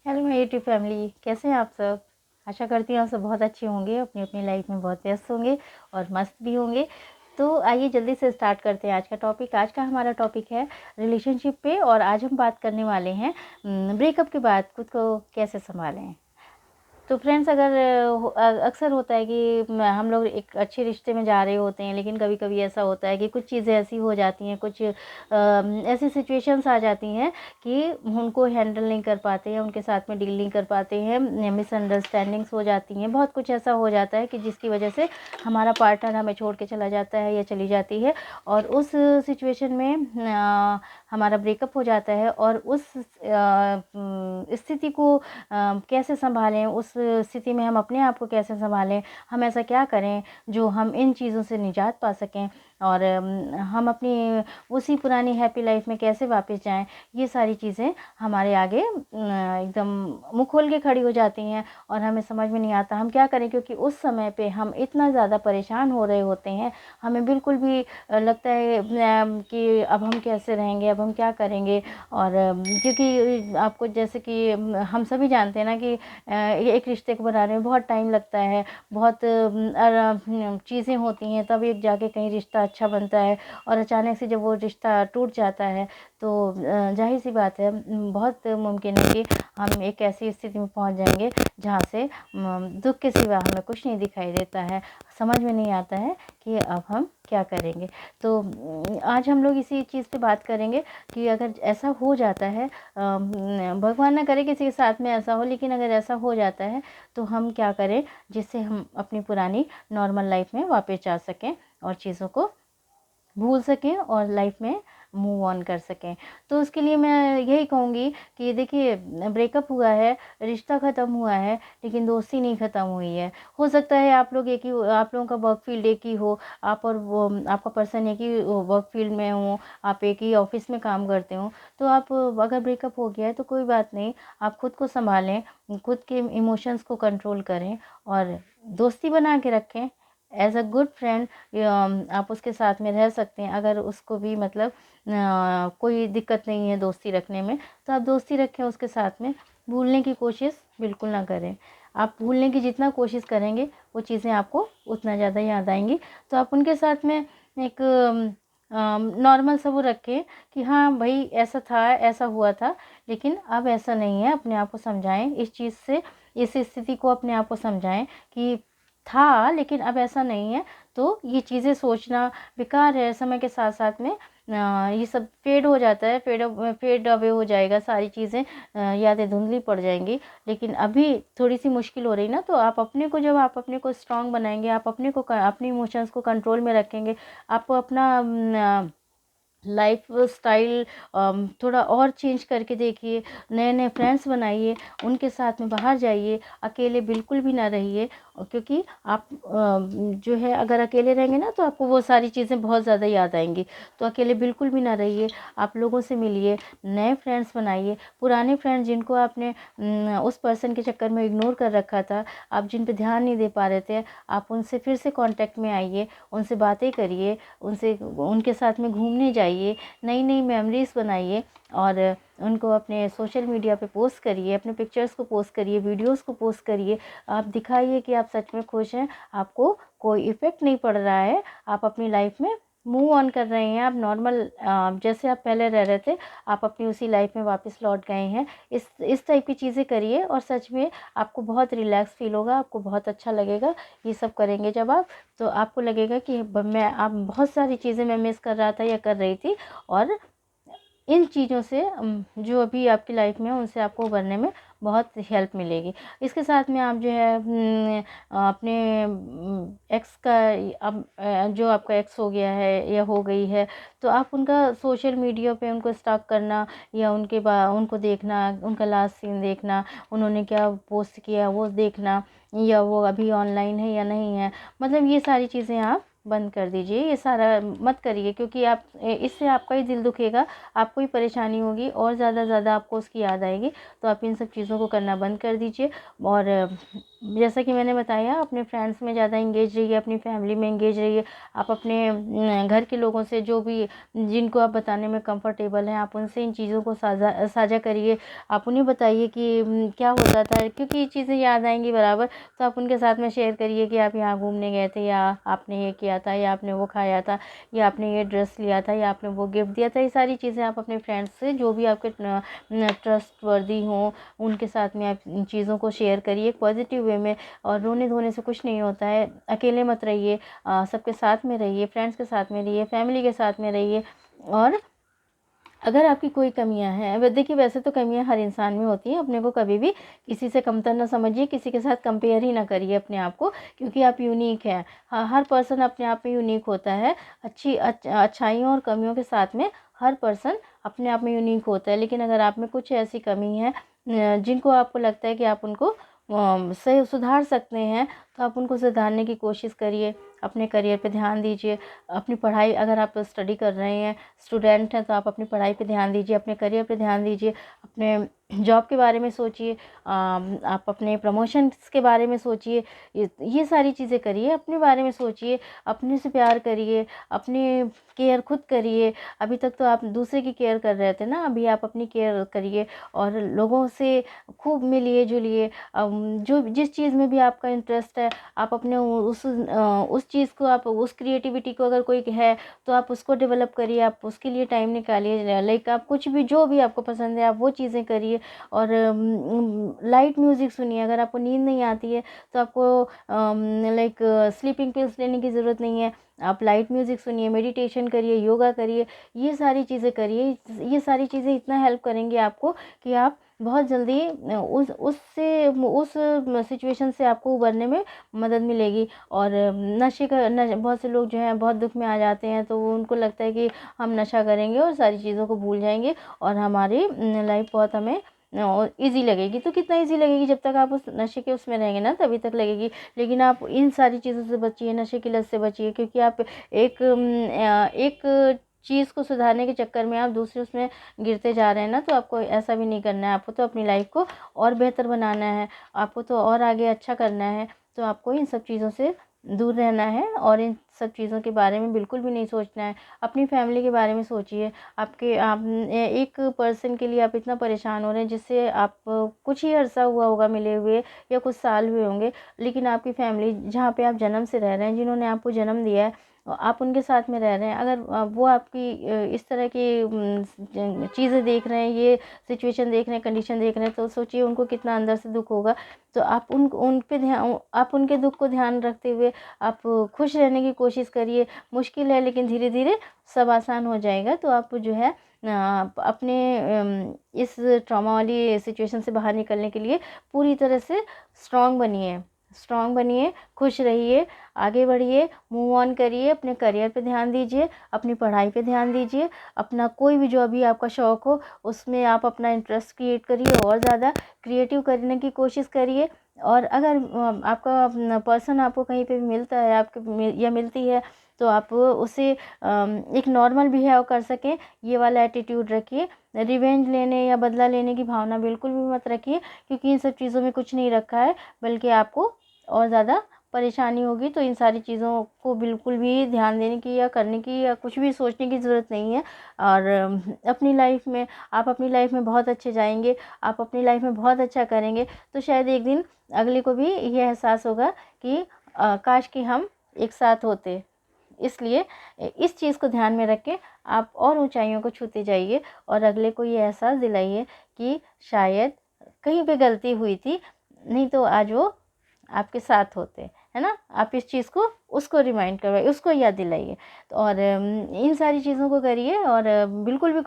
Hello मेरी YouTube family, कैसे हैं आप सब। आशा करती हूँ आप सब बहुत अच्छे होंगे, अपनी अपनी लाइफ में बहुत व्यस्त होंगे और मस्त भी होंगे। तो आइए जल्दी से स्टार्ट करते हैं आज का टॉपिक। आज का हमारा टॉपिक है रिलेशनशिप पे, और आज हम बात करने वाले हैं ब्रेकअप के बाद खुद को कैसे संभालें। तो फ्रेंड्स, अगर अक्सर होता है कि हम लोग एक अच्छे रिश्ते में जा रहे होते हैं, लेकिन कभी कभी ऐसा होता है कि कुछ चीज़ें ऐसी हो जाती हैं, कुछ ऐसी सिचुएशंस आ जाती हैं कि उनको हैंडल नहीं कर पाते हैं, उनके साथ में डील नहीं कर पाते हैं, मिसअंडरस्टैंडिंग्स हो जाती हैं, बहुत कुछ ऐसा हो जाता है कि जिसकी वजह से हमारा पार्टनर हमें छोड़ के चला जाता है या चली जाती है। और उस सिचुएशन में हमारा ब्रेकअप हो जाता है, और उस स्थिति को कैसे संभालें, उस स्थिति में हम अपने आप को कैसे संभालें, हम ऐसा क्या करें जो हम इन चीज़ों से निजात पा सकें, और हम अपनी उसी पुरानी हैप्पी लाइफ में कैसे वापस जाएं। ये सारी चीज़ें हमारे आगे एकदम मुँह खोल के खड़ी हो जाती हैं, और हमें समझ में नहीं आता हम क्या करें, क्योंकि उस समय पे हम इतना ज़्यादा परेशान हो रहे होते हैं। हमें बिल्कुल भी लगता है कि अब हम कैसे रहेंगे, अब हम क्या करेंगे। और क्योंकि आपको जैसे कि हम सभी जानते हैं ना कि एक रिश्ते को बनाने में बहुत टाइम लगता है, बहुत चीज़ें होती हैं, तब एक जाके कहीं रिश्ता अच्छा बनता है। और अचानक से जब वो रिश्ता टूट जाता है तो जाहिर सी बात है, बहुत मुमकिन है कि हम एक ऐसी स्थिति में पहुंच जाएंगे जहां से दुख के सिवा हमें कुछ नहीं दिखाई देता है, समझ में नहीं आता है कि अब हम क्या करेंगे। तो आज हम लोग इसी चीज़ पे बात करेंगे कि अगर ऐसा हो जाता है, भगवान ना करे किसी के साथ में ऐसा हो, लेकिन अगर ऐसा हो जाता है तो हम क्या करें जिससे हम अपनी पुरानी नॉर्मल लाइफ में वापस जा सकें और चीज़ों को भूल सकें और लाइफ में मूव ऑन कर सकें। तो उसके लिए मैं यही कहूँगी कि देखिए, ब्रेकअप हुआ है, रिश्ता ख़त्म हुआ है, लेकिन दोस्ती नहीं ख़त्म हुई है। हो सकता है आप लोग एक ही, आप लोगों का वर्क फील्ड एक ही हो, आप और वो आपका पर्सन एक ही वर्क फील्ड में हो, आप एक ही ऑफिस में काम करते हो। तो आप अगर ब्रेकअप हो गया है तो कोई बात नहीं, आप खुद को संभालें, खुद के इमोशंस को कंट्रोल करें और दोस्ती बना के रखें। एज अ गुड फ्रेंड आप उसके साथ में रह सकते हैं। अगर उसको भी मतलब कोई दिक्कत नहीं है दोस्ती रखने में, तो आप दोस्ती रखें उसके साथ में। भूलने की कोशिश बिल्कुल ना करें। आप भूलने की जितना कोशिश करेंगे वो चीज़ें आपको उतना ज़्यादा याद आएंगी। तो आप उनके साथ में एक नॉर्मल सा वो रखें कि हाँ भाई, ऐसा था, ऐसा हुआ था, लेकिन अब ऐसा नहीं है। अपने आप को समझाएं इस चीज़ से, इस स्थिति को अपने आप को समझाएं कि था लेकिन अब ऐसा नहीं है। तो ये चीज़ें सोचना बेकार है। समय के साथ साथ में ये सब फेड हो जाता है, फेड अवे हो जाएगा सारी चीज़ें, यादें धुंधली पड़ जाएंगी। लेकिन अभी थोड़ी सी मुश्किल हो रही ना, तो आप अपने को, जब आप अपने को स्ट्रांग बनाएंगे, आप अपने को अपने इमोशंस को कंट्रोल में रखेंगे, आप अपना लाइफ स्टाइल थोड़ा और चेंज करके देखिए, नए नए फ्रेंड्स बनाइए, उनके साथ में बाहर जाइए, अकेले बिल्कुल भी ना रहिए। क्योंकि आप जो है, अगर अकेले रहेंगे ना तो आपको वो सारी चीज़ें बहुत ज़्यादा याद आएंगी। तो अकेले बिल्कुल भी ना रहिए, आप लोगों से मिलिए, नए फ्रेंड्स बनाइए। पुराने फ्रेंड्स जिनको आपने उस पर्सन के चक्कर में इग्नोर कर रखा था, आप जिन पे ध्यान नहीं दे पा रहे थे, आप उनसे फिर से कांटेक्ट में आइए, उनसे बातें करिए, उनसे उनके साथ में घूमने जाइए, नई नई मेमोरीज बनाइए, और उनको अपने सोशल मीडिया पे पोस्ट करिए, अपने पिक्चर्स को पोस्ट करिए, वीडियोस को पोस्ट करिए। आप दिखाइए कि आप सच में खुश हैं, आपको कोई इफ़ेक्ट नहीं पड़ रहा है, आप अपनी लाइफ में मूव ऑन कर रहे हैं, आप नॉर्मल जैसे आप पहले रह रहे थे, आप अपनी उसी लाइफ में वापस लौट गए हैं। इस टाइप की चीज़ें करिए, और सच में आपको बहुत रिलैक्स फील होगा, आपको बहुत अच्छा लगेगा। ये सब करेंगे जब आप, तो आपको लगेगा कि मैं, आप बहुत सारी चीज़ें मैं मिस कर रहा था या कर रही थी, और इन चीज़ों से जो अभी आपकी लाइफ में है उनसे आपको उभरने में बहुत हेल्प मिलेगी। इसके साथ में आप जो है अपने एक्स का, अब जो आपका एक्स हो गया है या हो गई है, तो आप उनका सोशल मीडिया पे उनको स्टॉक करना, या उनको देखना, उनका लास्ट सीन देखना, उन्होंने क्या पोस्ट किया वो देखना, या वो अभी ऑनलाइन है या नहीं है, मतलब ये सारी चीज़ें आप बंद कर दीजिए, ये सारा मत करिए, क्योंकि आप इससे आपका ही दिल दुखेगा, आपको ही परेशानी होगी और ज़्यादा आपको उसकी याद आएगी। तो आप इन सब चीज़ों को करना बंद कर दीजिए। और जैसा कि मैंने बताया, अपने फ्रेंड्स में ज़्यादा इंगेज रहिए, अपनी फैमिली में इंगेज रहिए। आप अपने घर के लोगों से, जो भी जिनको आप बताने में कंफर्टेबल हैं, आप उनसे इन चीज़ों को साझा करिए। आप उन्हें बताइए कि क्या होता था, क्योंकि ये चीज़ें याद आएंगी बराबर। तो आप उनके साथ में शेयर करिए कि आप यहाँ घूमने गए थे, या आपने ये किया था, या आपने वो खाया था, या आपने ये ड्रेस लिया था, या आपने वो गिफ्ट दिया था। ये सारी चीज़ें आप अपने फ्रेंड्स से, जो भी आपके ट्रस्टवर्दी हों, उनके साथ में आप इन चीज़ों को शेयर करिए पॉजिटिव वे में। और रोने धोने से कुछ नहीं होता है, अकेले मत रहिए, सबके साथ में रहिए, फ्रेंड्स के साथ में रहिए, फैमिली के साथ में रहिए। और अगर आपकी कोई कमियां हैं, देखिए वैसे तो कमियां हर इंसान में होती हैं, अपने को कभी भी किसी से कमतर ना समझिए, किसी के साथ कंपेयर ही ना करिए अपने आप को, क्योंकि आप यूनिक हैं। हर पर्सन अपने आप में यूनिक होता है, अच्छाइयों और कमियों के साथ में हर पर्सन अपने आप में यूनिक होता है। लेकिन अगर आप में कुछ ऐसी कमी है जिनको आपको लगता है कि आप उनको सही सुधार सकते हैं, तो आप उनको सुधारने की कोशिश करिए। अपने करियर पे ध्यान दीजिए, अपनी पढ़ाई, अगर आप स्टडी कर रहे हैं, स्टूडेंट हैं, तो आप अपनी पढ़ाई पे ध्यान दीजिए, अपने करियर पे ध्यान दीजिए, अपने जॉब के बारे में सोचिए, आप अपने प्रमोशंस के बारे में सोचिए। ये सारी चीज़ें करिए, अपने बारे में सोचिए, अपने से प्यार करिए, अपने केयर खुद करिए। अभी तक तो आप दूसरे की केयर कर रहे थे ना, अभी आप अपनी केयर करिए। और लोगों से खूब मिलिए जुलिए, जो जिस चीज़ में भी आपका इंटरेस्ट है, आप अपने उस चीज़ को, आप उस क्रिएटिविटी को अगर कोई है तो आप उसको डेवलप करिए, आप उसके लिए टाइम निकालिए। लाइक आप कुछ भी, जो भी आपको पसंद है, आप वो चीज़ें करिए। और लाइट म्यूज़िक सुनिए। अगर आपको नींद नहीं आती है तो आपको लाइक स्लीपिंग पिल्स लेने की ज़रूरत नहीं है, आप लाइट म्यूज़िक सुनिए, मेडिटेशन करिए, योगा करिए, ये सारी चीज़ें करिए। ये सारी चीज़ें इतना हेल्प करेंगी आपको कि आप बहुत जल्दी उस सिचुएशन से आपको उबरने में मदद मिलेगी। और बहुत से लोग जो हैं बहुत दुख में आ जाते हैं, तो उनको लगता है कि हम नशा करेंगे और सारी चीज़ों को भूल जाएंगे और हमारी लाइफ बहुत हमें ईजी लगेगी। तो कितना ईजी लगेगी, जब तक आप उस नशे के उसमें रहेंगे ना, तभी तक लगेगी। लेकिन आप इन सारी चीज़ों से बचिए, नशे की लत से बचिए, क्योंकि आप एक चीज़ को सुधारने के चक्कर में आप दूसरे उसमें गिरते जा रहे हैं ना। तो आपको ऐसा भी नहीं करना है, आपको तो अपनी लाइफ को और बेहतर बनाना है, आपको तो और आगे अच्छा करना है। तो आपको इन सब चीज़ों से दूर रहना है और इन सब चीज़ों के बारे में बिल्कुल भी नहीं सोचना है। अपनी फैमिली के बारे में सोचिए। आप एक पर्सन के लिए आप इतना परेशान हो रहे हैं, जिससे आप कुछ ही अरसा हुआ होगा मिले हुए, या कुछ साल हुए होंगे, लेकिन आपकी फैमिली जहाँ पे आप जन्म से रह रहे हैं, जिन्होंने आपको जन्म दिया है, आप उनके साथ में रह रहे हैं, अगर वो आपकी इस तरह की चीज़ें देख रहे हैं, ये सिचुएशन देख रहे हैं, कंडीशन देख रहे हैं, तो सोचिए उनको कितना अंदर से दुख होगा। तो आप उन पे ध्यान, आप उनके दुख को ध्यान रखते हुए आप खुश रहने की कोशिश करिए। मुश्किल है, लेकिन धीरे धीरे सब आसान हो जाएगा। तो आप जो है अपने इस ट्रॉमा वाली सिचुएशन से बाहर निकलने के लिए पूरी तरह से स्ट्रांग बनिए, खुश रहिए, आगे बढ़िए, मूव ऑन करिए, अपने करियर पे ध्यान दीजिए, अपनी पढ़ाई पे ध्यान दीजिए। अपना कोई भी जो अभी आपका शौक़ हो, उसमें आप अपना इंटरेस्ट क्रिएट करिए और ज़्यादा क्रिएटिव करने की कोशिश करिए। और अगर आपका पर्सन आपको कहीं पे भी मिलता है, या मिलती है, तो आप उसे एक नॉर्मल बिहेव कर सकें, ये वाला एटीट्यूड रखिए। रिवेंज लेने या बदला लेने की भावना बिल्कुल भी मत रखिए, क्योंकि इन सब चीज़ों में कुछ नहीं रखा है, बल्कि आपको और ज़्यादा परेशानी होगी। तो इन सारी चीज़ों को बिल्कुल भी ध्यान देने की या करने की या कुछ भी सोचने की ज़रूरत नहीं है। और अपनी लाइफ में, आप अपनी लाइफ में बहुत अच्छे जाएंगे, आप अपनी लाइफ में बहुत अच्छा करेंगे। तो शायद एक दिन अगले को भी ये एहसास होगा कि काश कि हम एक साथ होते। इसलिए इस चीज़ को ध्यान में रख के आप और ऊंचाइयों को छूते जाइए और अगले को ये एहसास दिलाइए कि शायद कहीं पे गलती हुई थी, नहीं तो आज वो आपके साथ होते, है ना। आप इस चीज़ को उसको रिमाइंड करवाइए, उसको याद दिलाइए। तो और इन सारी चीज़ों को करिए। और बिल्कुल भी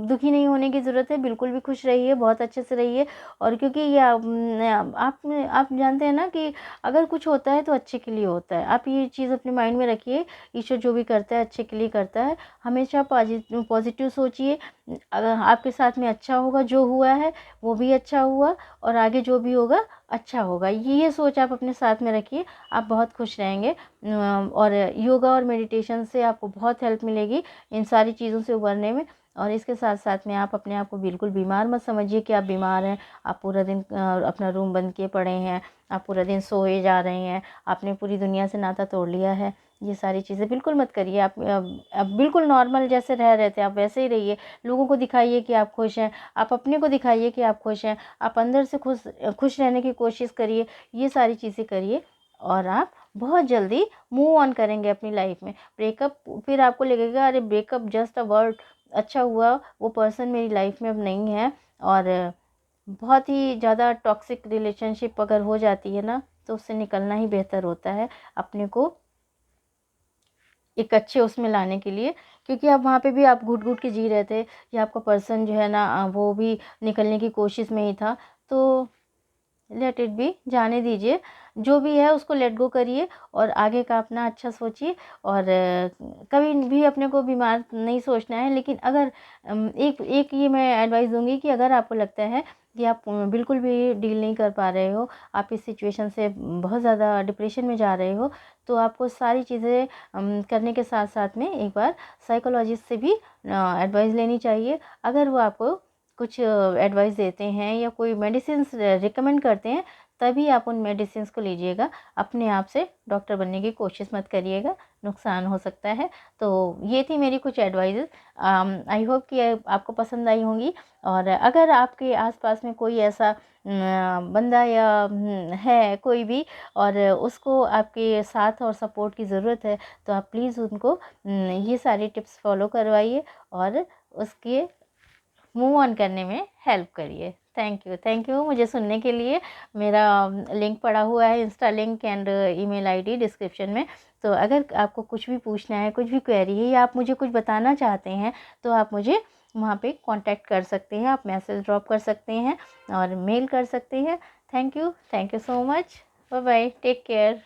दुखी नहीं होने की ज़रूरत है, बिल्कुल भी खुश रहिए, बहुत अच्छे से रहिए। और क्योंकि ये आप जानते हैं ना कि अगर कुछ होता है तो अच्छे के लिए होता है। आप ये चीज़ अपने माइंड में रखिए, ईश्वर जो भी करता है अच्छे के लिए करता है। हमेशा पॉजिटिव सोचिए। अगर आपके साथ में अच्छा होगा, जो हुआ है वो भी अच्छा हुआ, और आगे जो भी होगा अच्छा होगा। ये सोच आप अपने साथ में रखिए, आप बहुत खुश रहेंगे। और योगा और मेडिटेशन से आपको बहुत हेल्प मिलेगी इन सारी चीज़ों से उबरने में। और इसके साथ साथ में आप अपने आप को बिल्कुल बीमार मत समझिए कि आप बीमार हैं। आप पूरा दिन अपना रूम बंद किए पड़े हैं, आप पूरा दिन सोए जा रहे हैं, आपने पूरी दुनिया से नाता तोड़ लिया है। ये सारी चीज़ें बिल्कुल मत करिए। आप बिल्कुल नॉर्मल जैसे रह रहे थे आप वैसे ही रहिए। लोगों को दिखाइए कि आप खुश हैं, आप अपने को दिखाइए कि आप खुश हैं। आप अंदर से खुश रहने की कोशिश करिए। ये सारी चीज़ें करिए और आप बहुत जल्दी मूव ऑन करेंगे अपनी लाइफ में। ब्रेकअप फिर आपको लगेगा अरे ब्रेकअप जस्ट अ वर्ड, अच्छा हुआ वो पर्सन मेरी लाइफ में अब नहीं है। और बहुत ही ज़्यादा टॉक्सिक रिलेशनशिप अगर हो जाती है ना, तो उससे निकलना ही बेहतर होता है अपने को एक अच्छे उसमें लाने के लिए। क्योंकि आप वहाँ पे भी आप घुट-घुट के जी रहे थे, या आपका पर्सन जो है ना वो भी निकलने की कोशिश में ही था। तो लेट इट बी, जाने दीजिए। जो भी है उसको लेट गो करिए और आगे का अपना अच्छा सोचिए। और कभी भी अपने को बीमार नहीं सोचना है। लेकिन अगर एक एक ये मैं एडवाइस दूँगी कि अगर आपको लगता है कि आप बिल्कुल भी डील नहीं कर पा रहे हो, आप इस सिचुएशन से बहुत ज़्यादा डिप्रेशन में जा रहे हो, तो आपको सारी चीज़ें करने के साथ-साथ में एक बार साइकोलॉजिस्ट से भी एडवाइस लेनी चाहिए। अगर वो आपको कुछ एडवाइस देते हैं या कोई मेडिसिन्स रिकमेंड करते हैं, तभी आप उन मेडिसिन्स को लीजिएगा। अपने आप से डॉक्टर बनने की कोशिश मत करिएगा, नुकसान हो सकता है। तो ये थी मेरी कुछ एडवाइसेस। आई होप कि आपको पसंद आई होंगी। और अगर आपके आसपास में कोई ऐसा बंदा या है कोई भी, और उसको आपके साथ और सपोर्ट की ज़रूरत है, तो आप प्लीज़ उनको ये सारी टिप्स फॉलो करवाइए और उसके मूव ऑन करने में हेल्प करिए। थैंक यू मुझे सुनने के लिए। मेरा लिंक पड़ा हुआ है, Insta link and email ID description में। तो अगर आपको कुछ भी पूछना है, कुछ भी क्वेरी है, या आप मुझे कुछ बताना चाहते हैं, तो आप मुझे वहाँ पे कांटेक्ट कर सकते हैं। आप मैसेज ड्रॉप कर सकते हैं और मेल कर सकते हैं। Thank you so much. Bye bye, take care.